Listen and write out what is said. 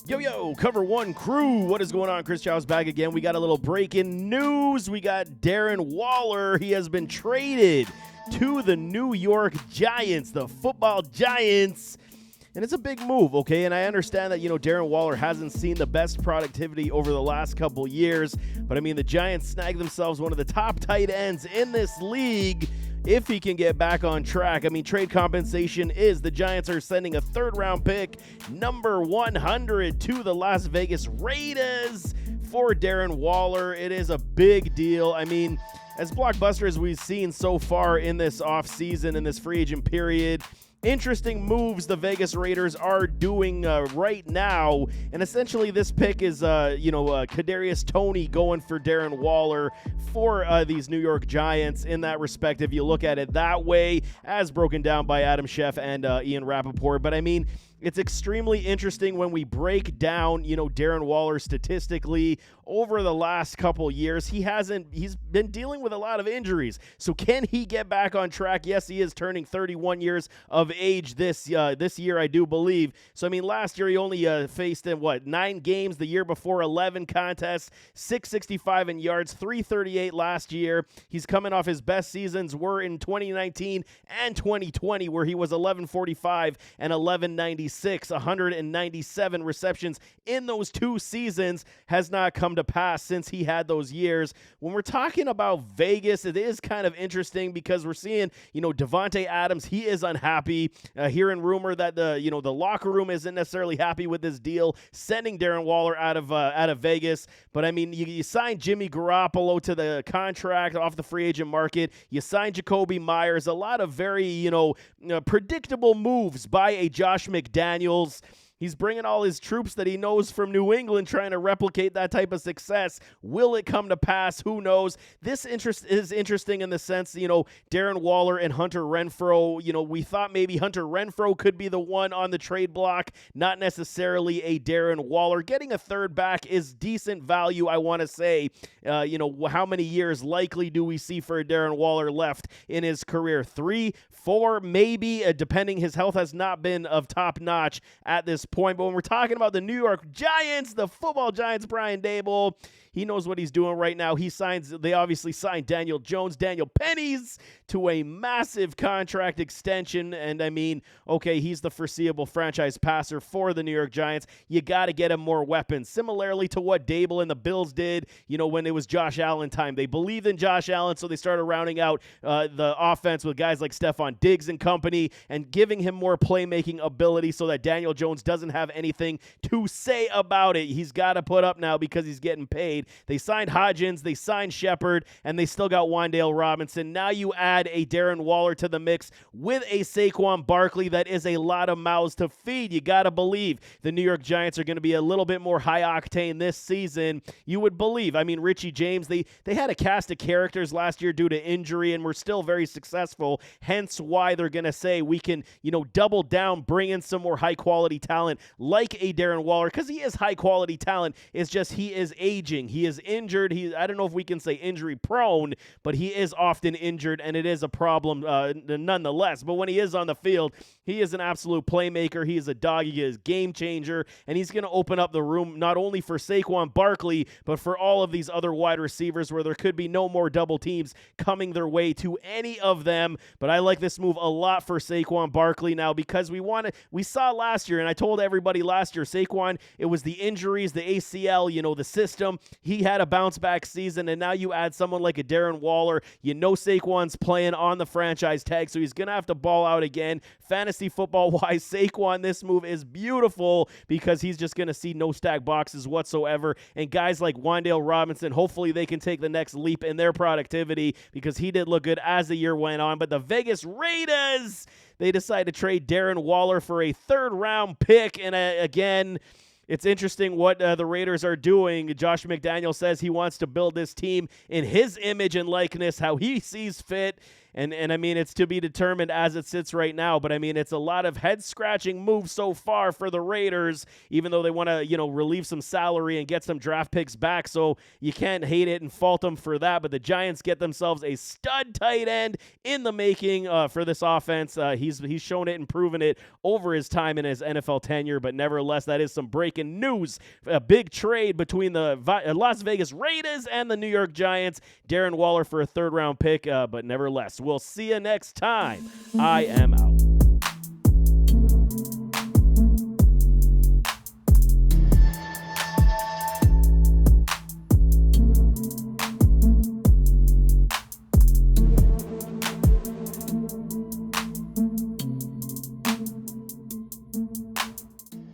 Yo, Cover One crew, what is going on? Chris Chow's back again. We got a little breaking news. We got Darren Waller. He has been traded to the New York Giants, the football Giants. And it's a big move, okay? And I understand that, Darren Waller hasn't seen the best productivity over the last couple years. But, the Giants snagged themselves one of the top tight ends in this league. If he can get back on track, trade compensation is the Giants are sending a third-round pick, number 100, to the Las Vegas Raiders for Darren Waller. It is a big deal. As blockbuster as we've seen so far in this offseason, in this free agent period, interesting moves the Vegas Raiders are doing right now, and essentially this pick is, Kadarius Toney going for Darren Waller for these New York Giants. In that respect, if you look at it that way, as broken down by Adam Schefter and Ian Rappaport. But it's extremely interesting when we break down, Darren Waller statistically over the last couple years. He's been dealing with a lot of injuries. So can he get back on track? Yes, he is turning 31 years of age this year, I do believe. So, last year he only faced in 9 games, the year before 11 contests, 665 in yards, 338 last year. He's coming off his best seasons were in 2019 and 2020, where he was 1145 and 1196, 197 receptions in those 2 seasons has not come to pass since he had those years. When we're talking about Vegas, it is kind of interesting because we're seeing, Davante Adams, he is unhappy. Hearing rumor that the locker room isn't necessarily happy with this deal, sending Darren Waller out of Vegas. But you signed Jimmy Garoppolo to the contract off the free agent market. You signed Jacoby Myers. A lot of very, predictable moves by a Josh McDaniels. He's bringing all his troops that he knows from New England, trying to replicate that type of success. Will it come to pass? Who knows? This is interesting in the sense, Darren Waller and Hunter Renfrow, we thought maybe Hunter Renfrow could be the one on the trade block, not necessarily a Darren Waller. Getting a third back is decent value, I want to say. How many years likely do we see for Darren Waller left in his career? 3, 4, maybe, depending. His health has not been of top notch at this point. But when we're talking about the New York Giants, the football Giants, Brain Daboll, he knows what he's doing right now. They obviously signed Daniel Pennies to a massive contract extension. And he's the foreseeable franchise passer for the New York Giants. You got to get him more weapons. Similarly to what Daboll and the Bills did, when it was Josh Allen time. They believed in Josh Allen, so they started rounding out the offense with guys like Stephon Diggs and company and giving him more playmaking ability so that Daniel Jones doesn't have anything to say about it. He's got to put up now because he's getting paid. They signed Hodgins, they signed Shepard, and they still got Wan'Dale Robinson. Now you add a Darren Waller to the mix with a Saquon Barkley. That is a lot of mouths to feed. You got to believe the New York Giants are going to be a little bit more high octane this season. You would believe. Richie James, they had a cast of characters last year due to injury and were still very successful. Hence why they're going to say we can, double down, bring in some more high-quality talent like a Darren Waller, because he is high-quality talent. It's just he is aging. He is injured. I don't know if we can say injury-prone, but he is often injured, and it is a problem nonetheless. But when he is on the field, he is an absolute playmaker. He is a dog. He is a game changer, and he's going to open up the room not only for Saquon Barkley, but for all of these other wide receivers where there could be no more double teams coming their way to any of them. But I like this move a lot for Saquon Barkley now because we saw last year, and I told everybody last year, Saquon, it was the injuries, the ACL, the system. He had a bounce-back season, and now you add someone like a Darren Waller. Saquon's playing on the franchise tag, so he's going to have to ball out again. Fantasy football-wise, Saquon, this move is beautiful because he's just going to see no stack boxes whatsoever, and guys like Wan'Dale Robinson, hopefully they can take the next leap in their productivity because he did look good as the year went on. But the Vegas Raiders, they decided to trade Darren Waller for a third-round pick, and again, it's interesting what the Raiders are doing. Josh McDaniels says he wants to build this team in his image and likeness, how he sees fit. And I mean, it's to be determined as it sits right now, but I mean, it's a lot of head-scratching moves so far for the Raiders, even though they want to, relieve some salary and get some draft picks back, so you can't hate it and fault them for that, but the Giants get themselves a stud tight end in the making for this offense. He's shown it and proven it over his time in his NFL tenure, but nevertheless, that is some breaking news. A big trade between the Las Vegas Raiders and the New York Giants. Darren Waller for a third-round pick, but nevertheless, we'll see you next time. I am out.